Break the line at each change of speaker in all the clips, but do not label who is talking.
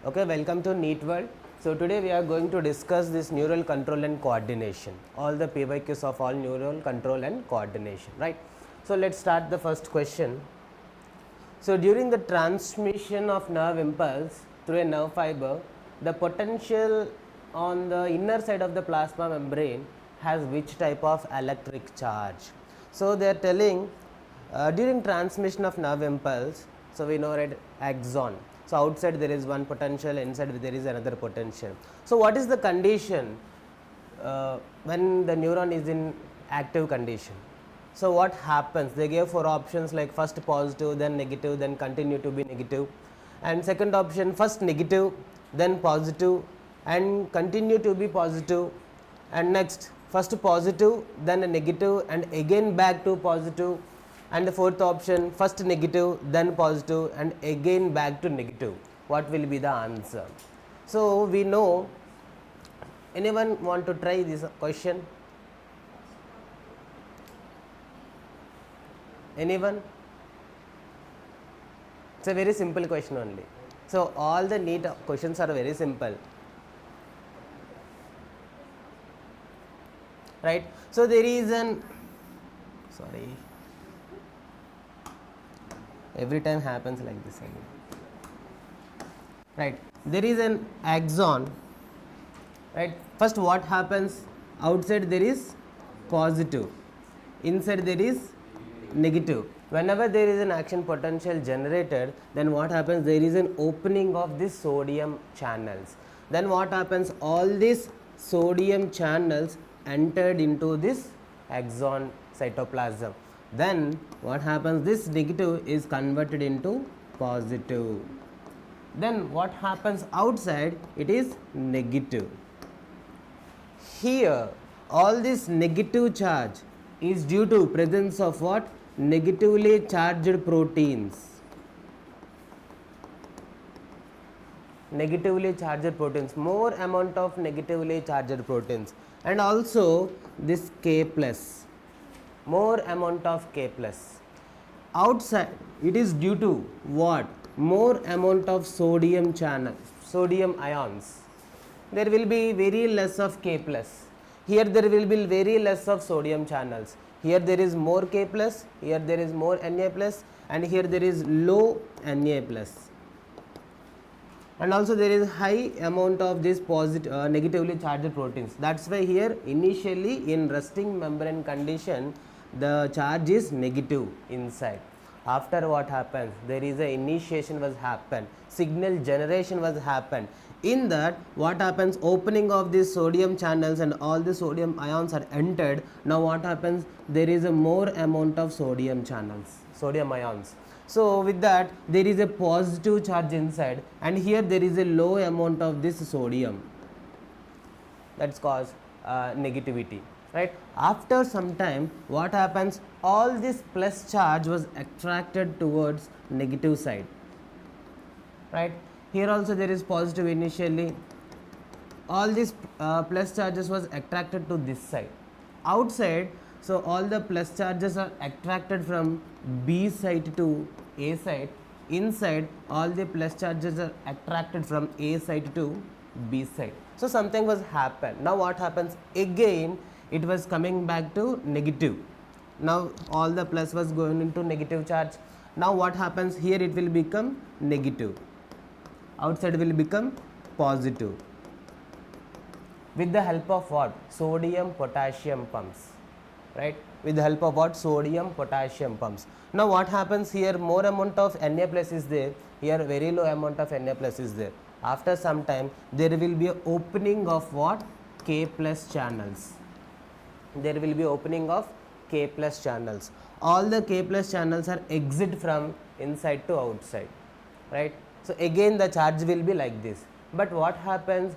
Okay, welcome to NEET World. So today we are going to discuss this neural control and coordination, all the PYQs of all neural control and coordination, right? So let's start the first question. So during the transmission of nerve impulse through a nerve fiber, the potential on the inner side of the plasma membrane has which type of electric charge? So they are telling during transmission of nerve impulse, so we know that axon. So outside there is one potential, inside there is another potential. So what is the condition when the neuron is in active condition? So what happens? They gave 4 options, like first positive, then negative, then continue to be negative, and second option first negative, then positive, and continue to be positive, and next first positive, then a negative, and again back to positive, and the fourth option first negative, then positive, and again back to negative. What will be the answer? So we know, anyone want to try this question? Anyone? It's a very simple question only. So all the NEET questions are very simple, right? So there is an, sorry, every time happens like this only, right? There is an axon, right? First what happens? Outside there is positive, inside there is negative. Whenever there is an action potential generated, then what happens? There is an opening of these sodium channels. Then what happens? All these sodium channels entered into this axon cytoplasm. Then what happens? This negative is converted into positive. Then what happens outside? It is negative. Here all this negative charge is due to presence of what? Negatively charged proteins. Negatively charged proteins, more amount of negatively charged proteins, and also this K plus, more amount of K plus. Outside it is due to what? More amount of sodium channel, sodium ions. There will be very less of K plus. Here there will be very less of sodium channels. Here there is more K plus, here there is more Na plus, and here there is low Na plus. And also there is high amount of this negatively charged proteins. That's why here initially in resting membrane condition the charge is negative inside. After what happens? There is a initiation was happened, signal generation was happened. In that what happens? Opening of these sodium channels and all the sodium ions are entered. Now what happens? There is a more amount of sodium channels, sodium ions. So with that there is a positive charge inside, and here there is a low amount of this sodium. That's cause negativity, right? After some time what happens? All this plus charge was attracted towards negative side, right? Here also there is positive initially. All these plus charges was attracted to this side. Outside, so all the plus charges are attracted from B side to A side. Inside, all the plus charges are attracted from A side to B side. So something was happened. Now what happens? Again it was coming back to negative. Now all the plus was going into negative charge. Now what happens? Here it will become negative. Outside will become positive. With the help of what? Sodium potassium pumps, right? With the help of what? Sodium potassium pumps. Now what happens? Here more amount of Na plus is there, here very low amount of Na plus is there. After some time there will be a opening of what? K plus channels. There will be opening of K plus channels. All the K plus channels are exit from inside to outside, right? So again the charge will be like this. But what happens?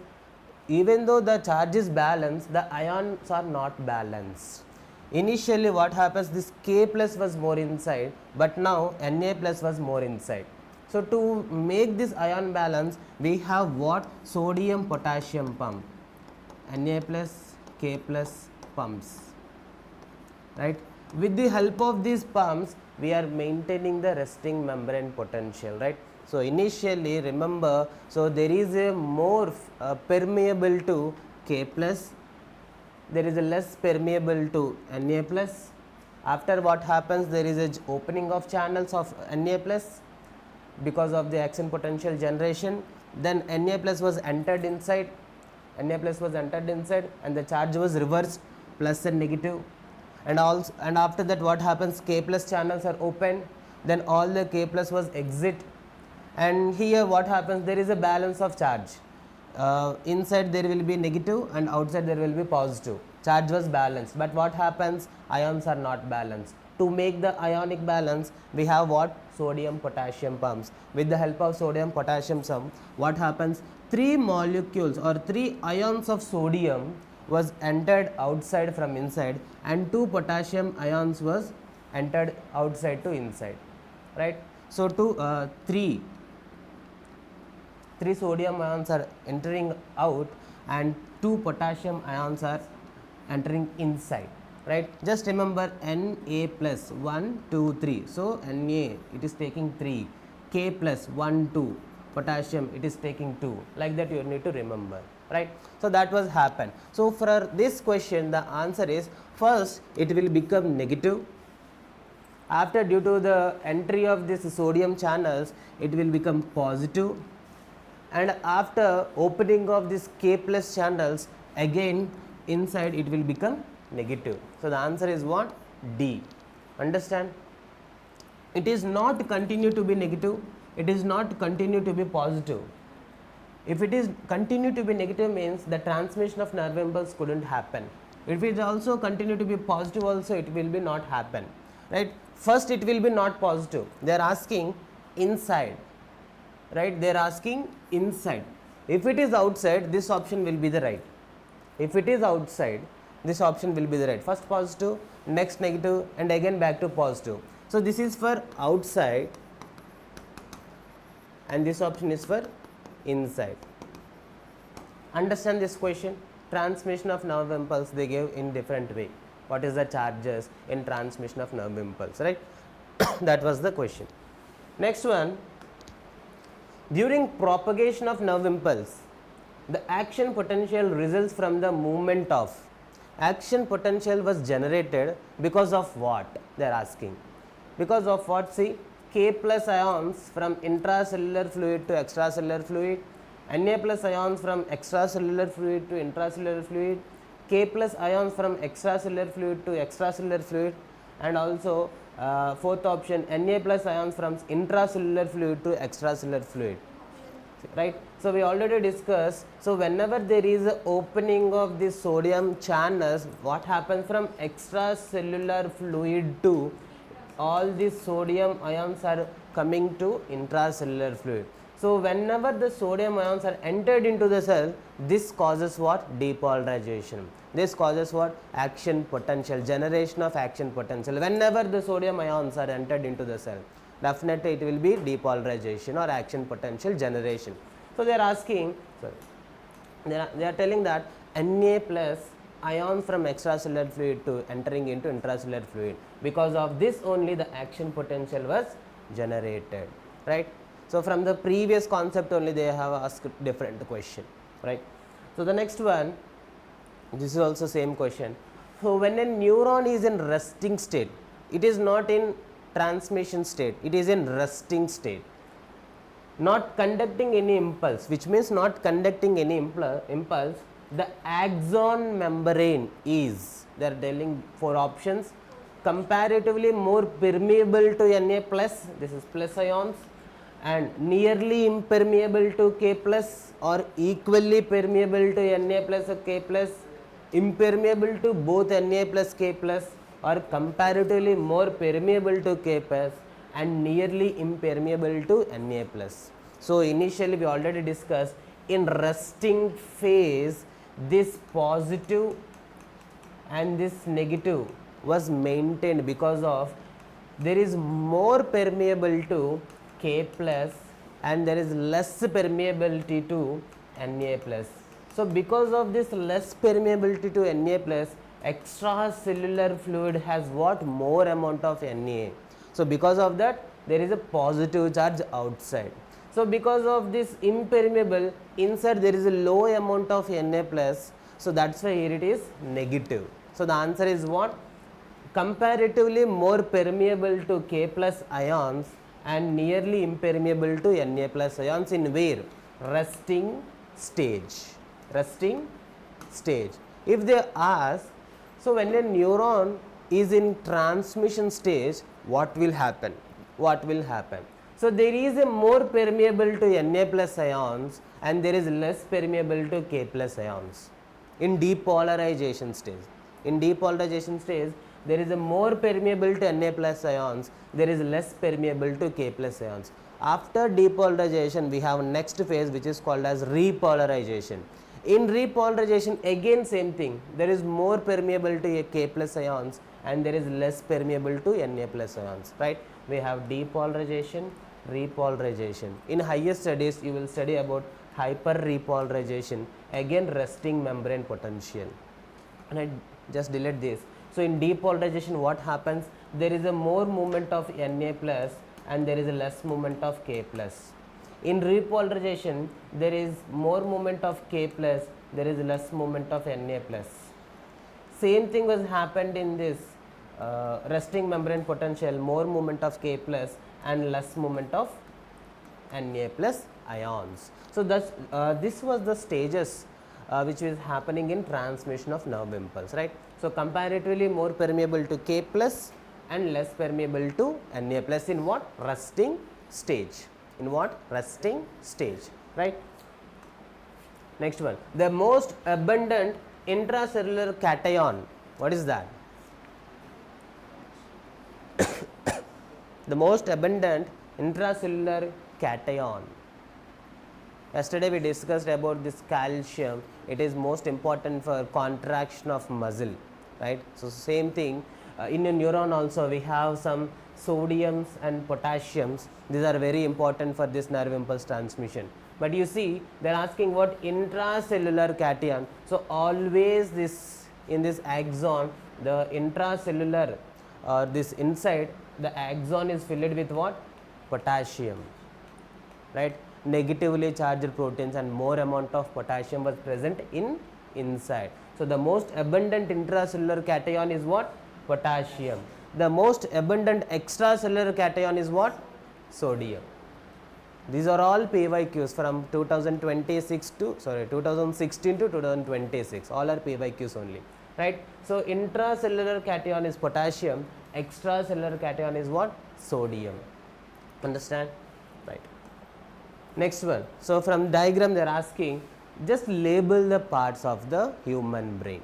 Even though the charge is balanced, the ions are not balanced. Initially what happens? This K plus was more inside, but now Na plus was more inside. So to make this ion balance, we have what? Sodium potassium pump. Na plus, K plus pumps, right? With the help of these pumps, we are maintaining the resting membrane potential, right? So initially remember, so there is a more permeable to K plus, there is a less permeable to Na plus. After what happens, there is a opening of channels of Na plus because of the action potential generation. Then Na plus was entered inside, and the charge was reversed, plus and negative. And also, and after that what happens, K plus channels are opened, then all the K plus was exit, and here what happens, there is a balance of charge. Inside there will be negative and outside there will be positive. Charge was balanced, but what happens, ions are not balanced. To make the ionic balance, we have what, sodium potassium pumps. With the help of sodium potassium pump, what happens, 3 molecules or 3 ions of sodium was entered outside from inside, and 2 potassium ions was entered outside to inside, right? So three sodium ions are entering out and 2 potassium ions are entering inside, right? Just remember Na plus 1, 2, 3. So Na, it is taking 3, K plus 1, 2, potassium it is taking 2, like that you need to remember, right? So that was happen. So for this question the answer is, first it will become negative, after due to the entry of this sodium channels it will become positive, and after opening of this K plus channels again inside it will become negative. So the answer is what, D. Understand? It is not continue to be negative, it is not continue to be positive. If it is continue to be negative means the transmission of nerve impulse couldn't happen. If it also continue to be positive also, it will be not happen, right? First it will be not positive, they are asking inside, right? They are asking inside. If it is outside, this option will be the right. If it is outside, this option will be the right. First positive, next negative, and again back to positive. So this is for outside and this option is for inside. Understand this question? Transmission of nerve impulse they gave in different way. What is the charges in transmission of nerve impulse, right? That was the question. Next one, during propagation of nerve impulse, the action potential results from the movement of. Action potential was generated because of what? They are asking. Because of what? See, K plus ions from intracellular fluid to extracellular fluid, Na plus ions from extracellular fluid to intracellular fluid, K plus ions from extracellular fluid to extracellular fluid, and also fourth option, Na plus ions from intracellular fluid to extracellular fluid, right? So we already discussed, so whenever there is a opening of the sodium channels, what happens, from extracellular fluid to all these sodium ions are coming to intracellular fluid. So whenever the sodium ions are entered into the cell, this causes what? Depolarization. This causes what? Action potential, generation of action potential. Whenever the sodium ions are entered into the cell, definitely it will be depolarization or action potential generation. So they are asking, they are telling that Na plus ions from extracellular fluid to entering into intracellular fluid, because of this only the action potential was generated, right? So from the previous concept only they have asked different question, right? So the next one, this is also same question. So when a neuron is in resting state, it is not in transmission state, it is in resting state, not conducting any impulse, which means not conducting any impulse, the axon membrane is, they are telling 4 options, comparatively more permeable to Na plus, this is plus ions, and nearly impermeable to K plus, or equally permeable to Na plus or K plus, impermeable to both Na plus K plus, or comparatively more permeable to K plus, and nearly impermeable to Na plus. So initially we already discussed, in resting phase this positive and this negative was maintained because of there is more permeable to K plus and there is less permeability to Na plus. So because of this less permeability to Na plus, extracellular fluid has what? More amount of Na. So because of that, there is a positive charge outside. So because of this impermeable, inside there is a low amount of Na plus, so that's why here it is negative. So the answer is what? Comparatively more permeable to K plus ions and nearly impermeable to Na plus ions in where? Resting stage. Resting stage. If they ask, so when a neuron is in transmission stage, what will happen? What will happen? So there is a more permeable to Na plus ions and there is less permeable to K plus ions in depolarization stage. In depolarization stage, there is a more permeable to Na plus ions, there is less permeable to K plus ions. After depolarization, we have next phase which is called as repolarization. In repolarization, again same thing, there is more permeable to K plus ions and there is less permeable to Na plus ions, right? We have depolarization, repolarization. In higher studies, you will study about hyper repolarization, again resting membrane potential. And I just delete this. So in depolarization, what happens? There is a more movement of Na plus and there is a less movement of K plus. In repolarization, there is more movement of K plus, there is less movement of Na plus. Same thing was happened in this resting membrane potential, more movement of K plus and less movement of Na plus ions. So thus, this was the stages which is happening in transmission of nerve impulse, right? So comparatively more permeable to K plus and less permeable to Na plus in what? Resting stage. In what? Resting stage, right? Next one, the most abundant intracellular cation. What is that? The most abundant intracellular cation. Yesterday we discussed about this calcium. It is most important for contraction of muscle, right? So same thing in a neuron also we have some sodiums and potassiums. These are very important for this nerve impulse transmission. But you see, they are asking what intracellular cation. So always this in this axon, the intracellular this inside the axon is filled with what? Potassium, right? Negatively charged proteins and more amount of potassium was present in inside. So the most abundant intracellular cation is what? Potassium. The most abundant extracellular cation is what? Sodium. These are all PYQs from 2016 to 2026. All are PYQs only, right? So intracellular cation is potassium, extracellular cation is what? Sodium. Understand? Right. Next one. So from diagram they are asking, just label the parts of the human brain.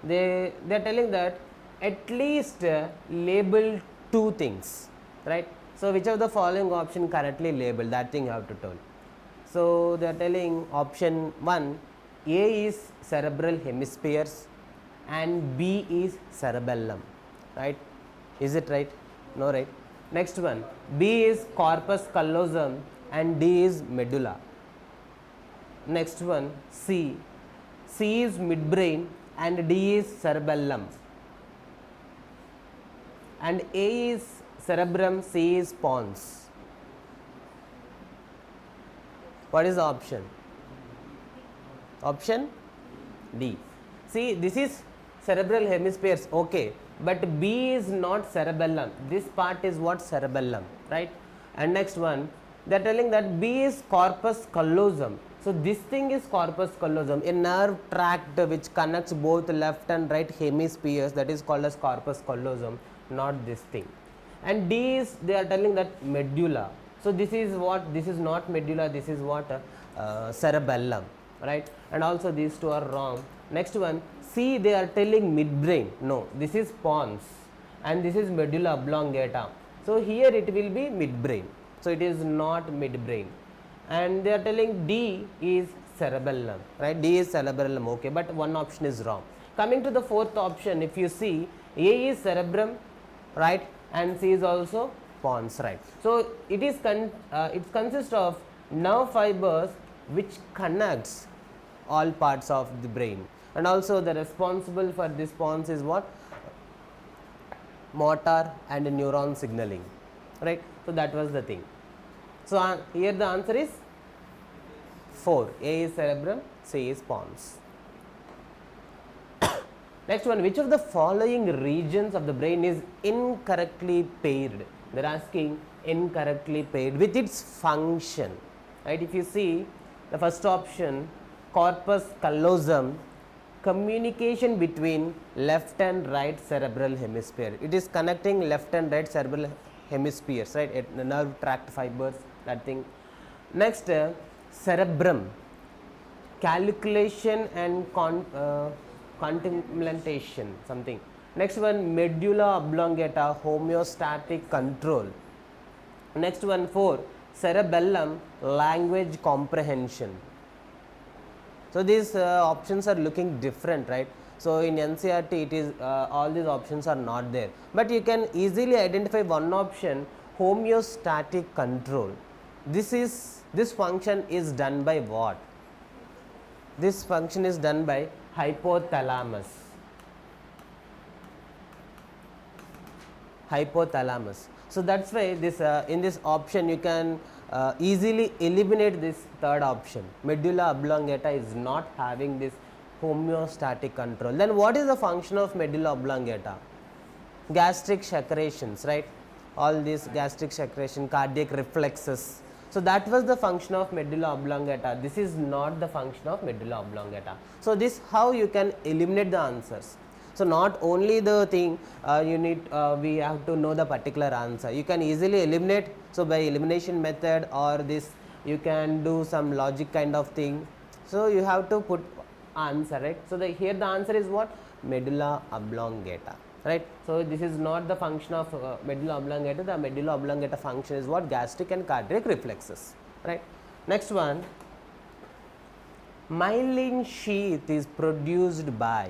They are telling that at least label two things, right? So which of the following option correctly labeled, that thing you have to tell. So they are telling option 1, A is cerebral hemispheres and B is cerebellum, right? Is it right? No, right? Next one, B is corpus callosum and D is medulla. Next one, C is midbrain and D is cerebellum. And A is cerebrum, C is pons. What is the option? Option D. See, this is cerebral hemispheres, okay, but B is not cerebellum. This part is what? Cerebellum, right? And next one, they are telling that B is corpus callosum. So this thing is corpus callosum, a nerve tract which connects both left and right hemispheres, that is called as corpus callosum, not this thing. And D is, they are telling that medulla. So this is what? This is not medulla, this is what? Cerebellum, right? And also these two are wrong. Next one, C, they are telling midbrain. No, this is pons and this is medulla oblongata. So here it will be midbrain. So it is not midbrain. And they are telling D is cerebellum, right? D is cerebellum, okay, but one option is wrong. Coming to the fourth option, if you see, A is cerebrum, right, and C is also pons, right? So it is it consists of nerve fibers which connects all parts of the brain, and also the responsible for this pons is what? motor and neuron signaling, right? So that was the thing. So here the answer is 4. A is cerebrum, C is pons. Next one, which of the following regions of the brain is incorrectly paired? They are asking incorrectly paired with its function, right? If you see the first option, corpus callosum, communication between left and right cerebral hemisphere. It is connecting left and right cerebral hemispheres, right? The nerve tract fibers, that thing. Next, cerebrum, calculation and contemplation, something. Next one, medulla oblongata, homeostatic control. Next one, 4, cerebellum, language comprehension. So these options are looking different, right? So in NCERT, it is all these options are not there, but you can easily identify one option, homeostatic control. This function is done by what? This function is done by hypothalamus. So that's why this in this option you can easily eliminate this third option. Medulla oblongata is not having this homeostatic control. Then what is the function of medulla oblongata? Gastric secretions, right? All these gastric secretion, cardiac reflexes. So that was the function of medulla oblongata. This is not the function of medulla oblongata. So this how you can eliminate the answers. So not only the thing we have to know the particular answer. You can easily eliminate. So by elimination method or this, you can do some logic kind of thing. So you have to put answer, right? So here the answer is what? Medulla oblongata, right? So this is not the function of medulla oblongata. The medulla oblongata function is what? Gastric and cardiac reflexes, right? Next one, myelin sheath is produced by.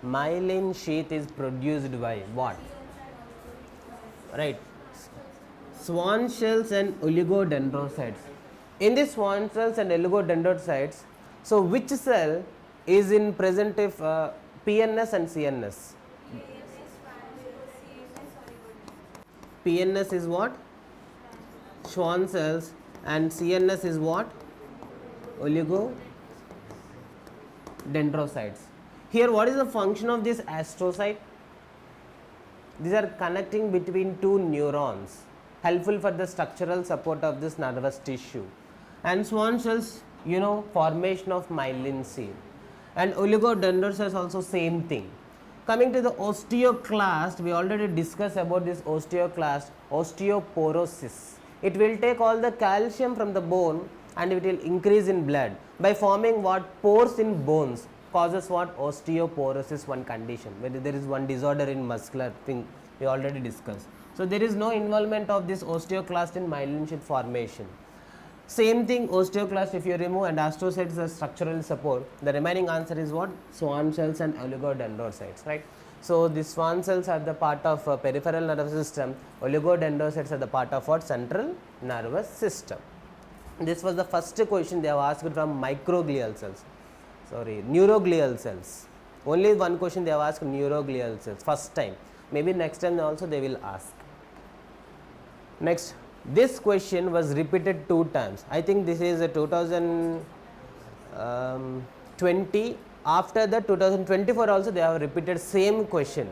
Myelin sheath is produced by what? Right. Swan cells and oligodendrocytes. In the swan cells and oligodendrocytes, so which cell is in present if PNS and CNS? PNS is what? Schwann cells, and CNS is what? Oligodendrocytes. Here what is the function of this astrocyte? These are connecting between two neurons, helpful for the structural support of this nervous tissue. And Schwann cells, formation of myelin sheath. And oligodendrocytes also same thing. Coming to the osteoclast, we already discussed about this osteoclast, osteoporosis. It will take all the calcium from the bone and it will increase in blood by forming what? Pores in bones. Causes what? Osteoporosis, one condition where there is one disorder in muscular thing we already discussed. So there is no involvement of this osteoclast in myelin sheath formation. Same thing, osteoclast if you remove and astrocytes as structural support, the remaining answer is what? Schwann cells and oligodendrocytes, right? So these Schwann cells are the part of peripheral nervous system, oligodendrocytes are the part of what? Central nervous system. This was the first question they have asked from microglial cells. Neuroglial cells. Only one question they have asked, neuroglial cells, first time. Maybe next time also they will ask. Next, this question was repeated 2 times. I think this is a 2020. After that 2024 also they have repeated same question,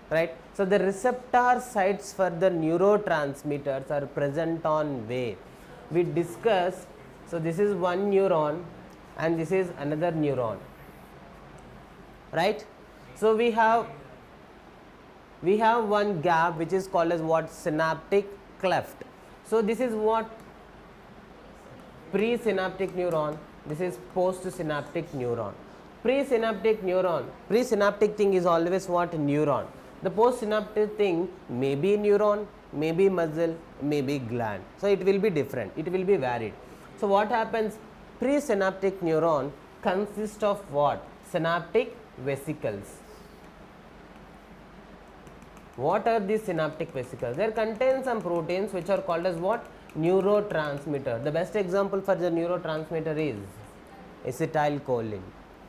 right? So the receptor sites for the neurotransmitters are present on where? We discussed. So this is one neuron and this is another neuron, right? So we have one gap which is called as what? Synaptic cleft. So this is what? Presynaptic neuron, this is postsynaptic neuron. Presynaptic thing is always what? Neuron. The postsynaptic thing may be neuron, may be muscle, may be gland. So it will be different, it will be varied. So what happens? Presynaptic neuron consists of what? Synaptic vesicles. What are these synaptic vesicles? They contain some proteins which are called as what? Neurotransmitter. The best example for the neurotransmitter is acetylcholine.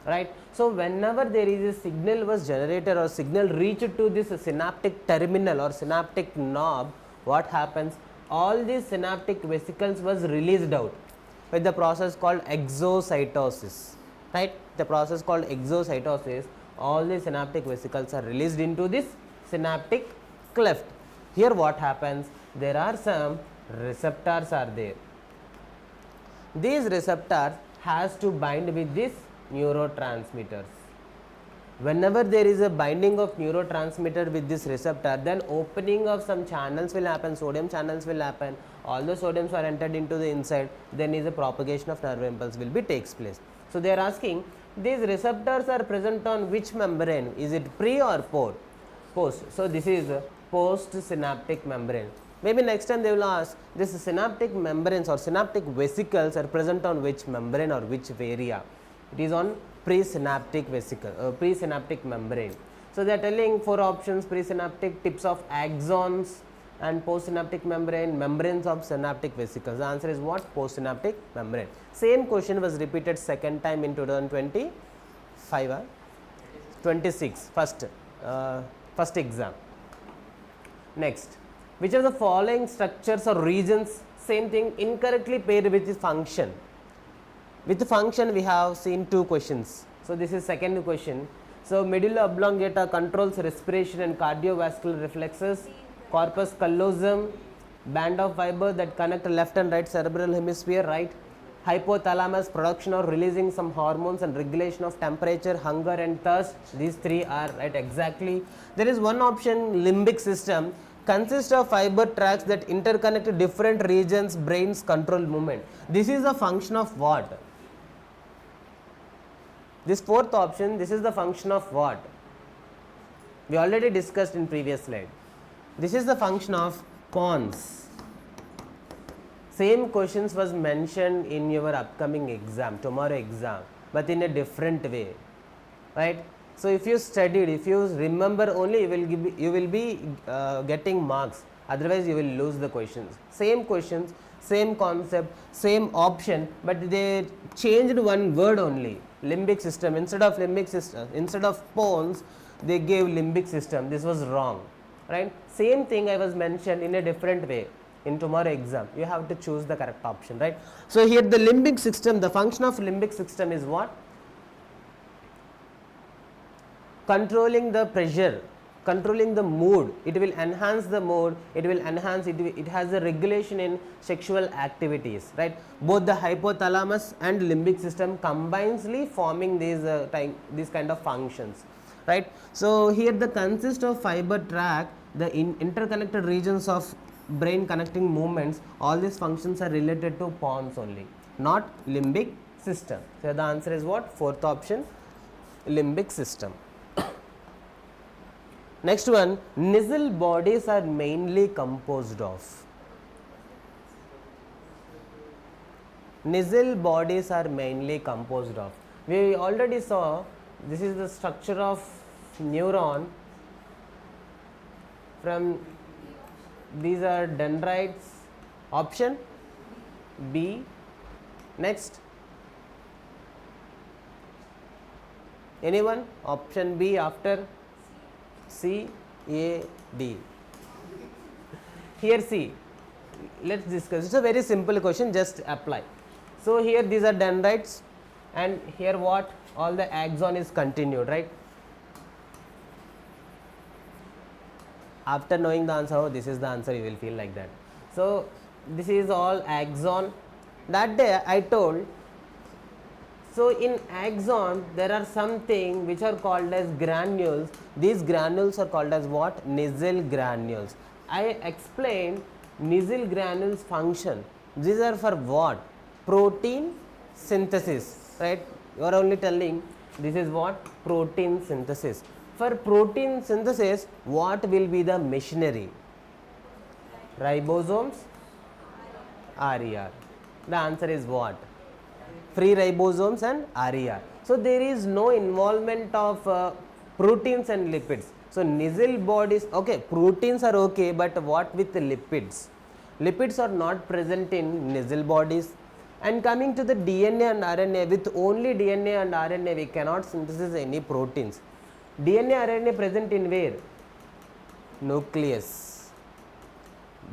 right? So whenever there is a signal was generated or signal reached to this synaptic terminal or synaptic knob, what happens? All these synaptic vesicles was released out with the process called exocytosis, right? The process called exocytosis, all the synaptic vesicles are released into this synaptic cleft. Here what happens? There are some receptors are there. These receptors has to bind with these neurotransmitters. Whenever there is a binding of neurotransmitter with this receptor, then opening of some channels will happen, sodium channels will happen, all the sodiums are entered into the inside, then is a propagation of nerve impulse will be takes place. So they are asking, these receptors are present on which membrane? Is it pre or post? So this is post synaptic membrane. Maybe next time they will ask, this synaptic membranes or synaptic vesicles are present on which membrane or which area? It is on presynaptic vesicle, presynaptic membrane. So they are telling 4 options: presynaptic, tips of axons, and postsynaptic membrane, membranes of synaptic vesicles. The answer is what? Postsynaptic membrane. Same question was repeated second time in 2025, 26, first exam. Next, which of the following structures or regions, same thing, incorrectly paired with the function? With the function we have seen 2 questions. So this is second question. So medulla oblongata controls respiration and cardiovascular reflexes. Corpus callosum, band of fiber that connect left and right cerebral hemisphere, right? Hypothalamus, production or releasing some hormones and regulation of temperature, hunger and thirst. These 3 are right exactly. There is one option, limbic system, consists of fiber tracts that interconnect different regions, brain's control movement. This is a function of what? This fourth option, this is the function of what? We already discussed in previous slide. This is the function of pons. Same questions was mentioned in your upcoming exam, tomorrow exam, but in a different way, right? So if you studied, if you remember only, you will be getting marks. Otherwise, you will lose the questions. Same questions, same concept, same option, but they changed one word only. Limbic system, instead of limbic system, instead of pons, they gave limbic system. This was wrong, right? Same thing I was mentioned in a different way in tomorrow exam. You have to choose the correct option, right? So here the limbic system, the function of limbic system is what? Controlling the pressure, controlling the mood. It will enhance the mood, it will enhance, it has a regulation in sexual activities, right? Both the hypothalamus and limbic system combinedly forming these kind of functions, right? So here the consist of fiber tract, the interconnected regions of brain connecting movements, all these functions are related to pons only, not limbic system. So the answer is what? Fourth option, limbic system. Next one, nasal bodies are mainly composed of. Nasal bodies are mainly composed of. We already saw this is the structure of neuron. From these are dendrites. Option B. Next, anyone? Option B after C, A, D. Here C, let's discuss. It's a very simple question, just apply. So here these are dendrites, and here what? All the axon is continued, right? After knowing the answer, oh, this is the answer, you will feel like that. So this is all axon. That day I told, so in axon there are something which are called as granules. These granules are called as what? Nasal granules. I explained nasal granules function. These are for what? Protein synthesis, right? You are only telling this is what? Protein synthesis. For protein synthesis, what will be the machinery? Ribosomes, RER. The answer is what? Free ribosomes and RER. So there is no involvement of proteins and lipids. So nasal bodies, okay, proteins are okay, but what with the lipids? Lipids are not present in nasal bodies, And coming to the DNA and RNA, with only DNA and RNA we cannot synthesize any proteins. DNA, RNA present in where? Nucleus.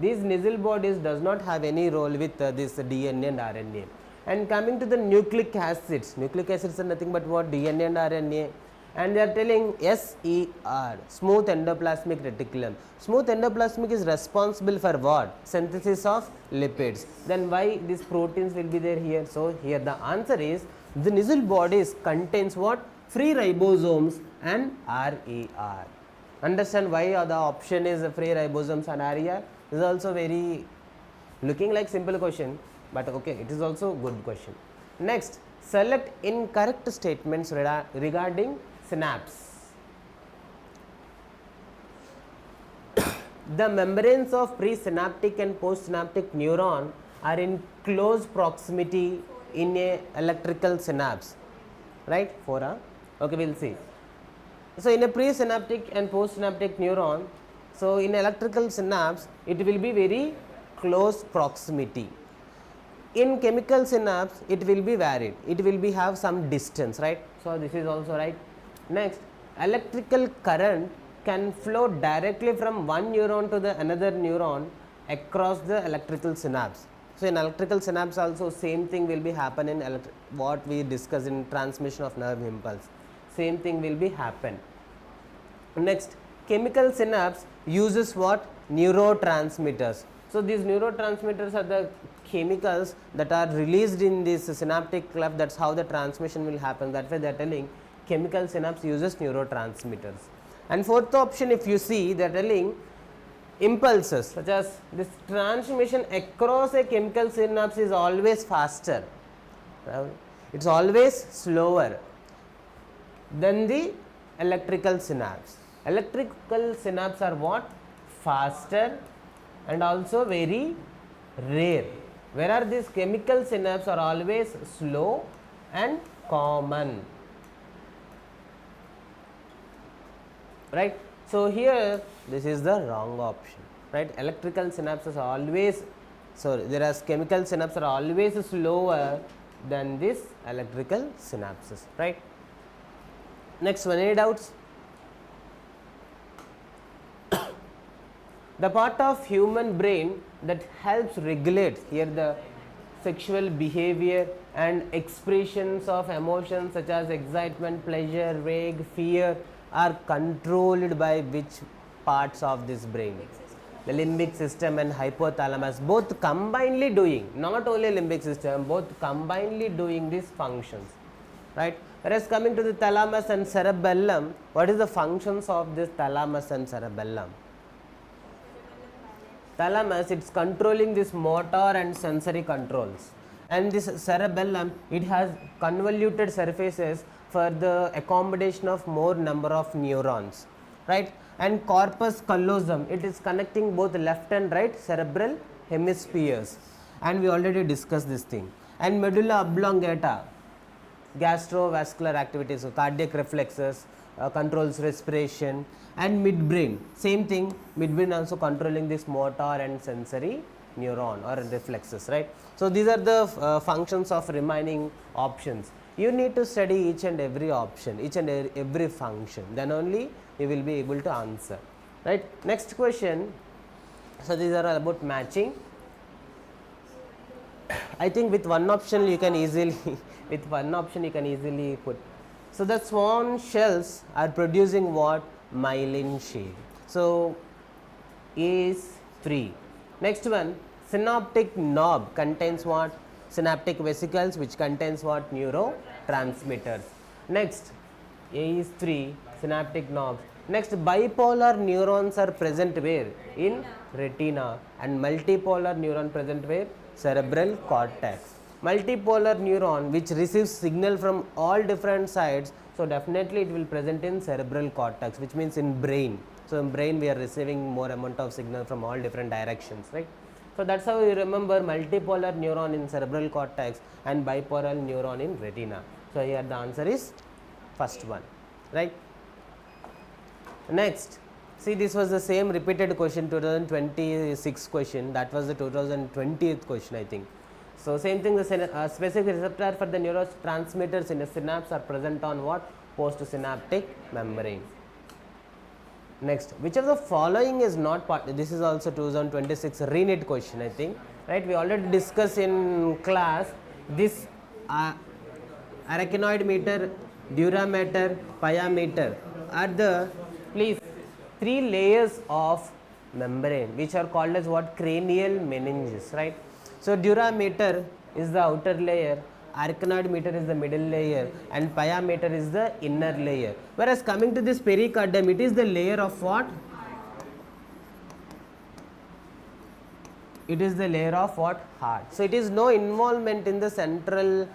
These Nissl bodies does not have any role with this DNA and RNA. And coming to the nucleic acids are nothing but what? DNA and RNA. And they are telling SER, smooth endoplasmic reticulum. Smooth endoplasmic is responsible for what? Synthesis of lipids. Then why these proteins will be there here? So here the answer is the Nissl bodies contains what? Free ribosomes and RER. Understand why the option is free ribosomes and RER? This is also very looking like simple question, but okay, it is also good question. Next, select incorrect statements regarding synapse. The membranes of presynaptic and postsynaptic neuron are in close proximity in a electrical synapse, right? Okay, we'll see. So in a presynaptic and postsynaptic neuron, so in electrical synapse it will be very close proximity. In chemical synapse it will be varied, it will be have some distance, right? So this is also right. Next, electrical current can flow directly from one neuron to the another neuron across the electrical synapse. So in electrical synapse also same thing will be happen in what we discussed in transmission of nerve impulse. Same thing will be happen. Next, chemical synapse uses what? Neurotransmitters. So these neurotransmitters are the chemicals that are released in this synaptic cleft. That's how the transmission will happen. That's why they are telling chemical synapse uses neurotransmitters. And fourth option, if you see, they are telling impulses such as this transmission across a chemical synapse is always faster. It's always slower than the electrical synapse. Electrical synapse are what? Faster and also very rare. Whereas these chemical synapse are always slow and common. Right? So here this is the wrong option. Right? Electrical synapses are always, whereas chemical synapses are always slower than this electrical synapses. Right? Next one, any doubts? The part of human brain that helps regulate here the sexual behavior and expressions of emotions such as excitement, pleasure, rage, fear are controlled by which parts of this brain? The limbic system and hypothalamus, both combinedly doing, not only limbic system, both combinedly doing these functions, right? Whereas coming to the thalamus and cerebellum, what is the functions of this thalamus and cerebellum? Thalamus, it's controlling this motor and sensory controls, and this cerebellum, it has convoluted surfaces for the accommodation of more number of neurons, right? And corpus callosum, it is connecting both left and right cerebral hemispheres, and we already discussed this thing. And medulla oblongata, gastrovascular activities, so cardiac reflexes, controls respiration. And midbrain, same thing, midbrain also controlling this motor and sensory neuron or reflexes, right? So these are the functions of remaining options. You need to study each and every option, each and every function, then only you will be able to answer, right? Next question. So these are all about matching. I think with one option you can easily put. So the swan shells are producing what? Myelin sheath. So A is free. Next one, synaptic knob contains what? Synaptic vesicles, which contains what? Neurotransmitters. Next, A is free, synaptic knobs. Next, bipolar neurons are present where? In retina. And multipolar neuron present where? Cerebral cortex. Multipolar neuron which receives signal from all different sides, so definitely it will present in cerebral cortex, which means in brain. So in brain we are receiving more amount of signal from all different directions, right? So that's how you remember multipolar neuron in cerebral cortex and bipolar neuron in retina. So here the answer is first one, right? Next, see, this was the same repeated question, 2026 question, that was the 2020th question, I think. So same thing, the specific receptor for the neurotransmitters in a synapse are present on what? Postsynaptic membrane. Next, which of the following is not part? This is also 2026 NEET question, I think, right? We already discussed in class this arachnoid meter, durameter, pyometer are the, please, three layers of membrane which are called as what? Cranial meninges, right? So durameter is the outer layer, arachnoid meter is the middle layer, and pyometer is the inner layer. Whereas coming to this pericardium, it is the layer of what? It is the layer of what? Heart. So it is no involvement in the central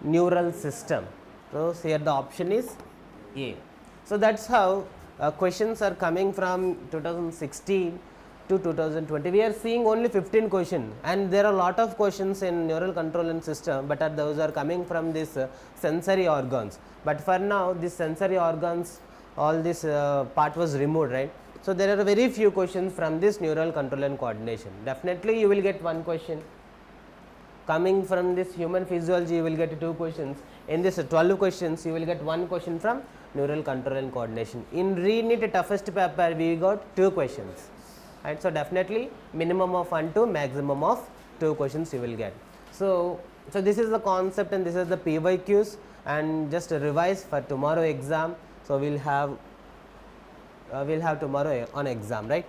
neural system. So here the option is A. So that's how questions are coming from 2016 to 2020. We are seeing only 15 questions, and there are a lot of questions in neural control and system, but those are coming from this sensory organs. But for now, this sensory organs, all this part was removed, right? So there are very few questions from this neural control and coordination. Definitely you will get one question. Coming from this human physiology, you will get 2 questions. In this 12 questions, you will get 1 question from neural control and coordination. In NEET toughest paper, we got 2 questions. Right? So definitely minimum of 1 to maximum of 2 questions you will get. So this is the concept, and this is the PYQs, and just revise for tomorrow exam. So we'll have tomorrow on exam, right?